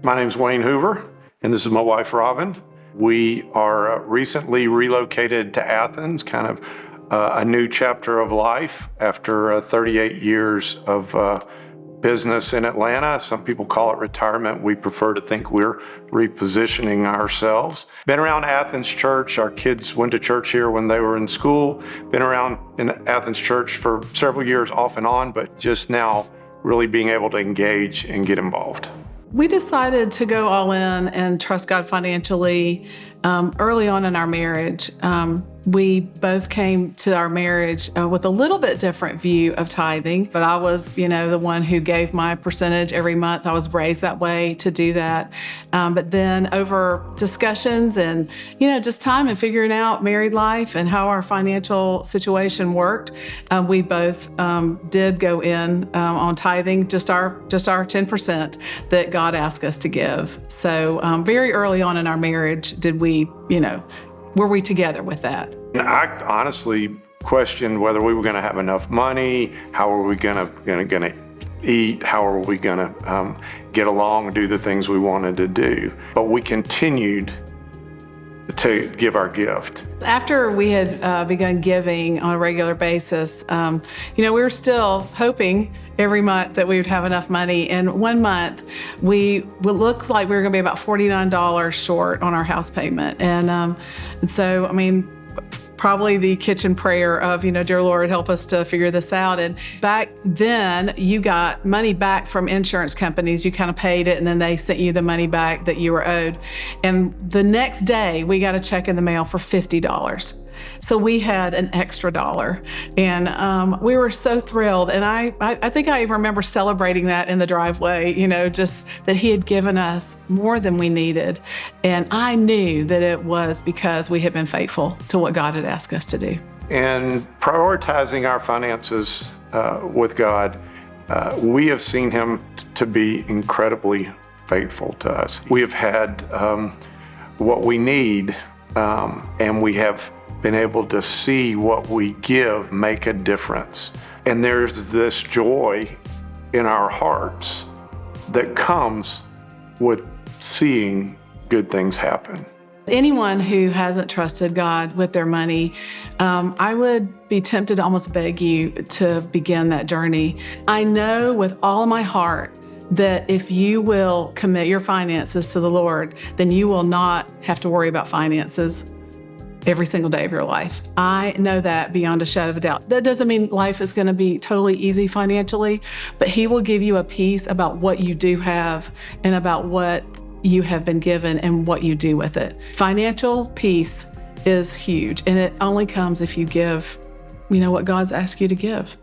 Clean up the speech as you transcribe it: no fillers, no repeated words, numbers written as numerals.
My name's Wayne Hoover, and this is my wife, Robin. We are recently relocated to Athens, kind of a new chapter of life after 38 years of business in Atlanta. Some people call it retirement. We prefer to think we're repositioning ourselves. Been around Athens Church. Our kids went to church here when they were in school. Been around in Athens Church for several years off and on, but just now really being able to engage and get involved. We decided to go all in and trust God financially early on in our marriage. We both came to our marriage with a little bit different view of tithing, but I was, the one who gave my percentage every month. I was raised that way to do that. But then over discussions and, just time and figuring out married life and how our financial situation worked, we both did go in on tithing, just our 10% that God asked us to give. So very early on in our marriage did we, were we together with that? I honestly questioned whether we were going to have enough money. How are we going to eat? How are we going to get along and do the things we wanted to do? But we continued to give our gift. After we had begun giving on a regular basis, we were still hoping every month that we would have enough money. And one month, it looked like we were going to be about $49 short on our house payment. And so, probably the kitchen prayer of, dear Lord, help us to figure this out. And back then, you got money back from insurance companies. You kind of paid it, and then they sent you the money back that you were owed. And the next day, we got a check in the mail for $50. So we had an extra $1, and we were so thrilled. And I think I remember celebrating that in the driveway, just that he had given us more than we needed. And I knew that it was because we had been faithful to what God had asked us to do. And prioritizing our finances with God, we have seen him to be incredibly faithful to us. We have had what we need, and we have been able to see what we give make a difference. And there's this joy in our hearts that comes with seeing good things happen. Anyone who hasn't trusted God with their money, I would be tempted to almost beg you to begin that journey. I know with all my heart that if you will commit your finances to the Lord, then you will not have to worry about finances every single day of your life. I know that beyond a shadow of a doubt. That doesn't mean life is going to be totally easy financially, but he will give you a peace about what you do have and about what you have been given and what you do with it. Financial peace is huge, and it only comes if you give, what God's asked you to give.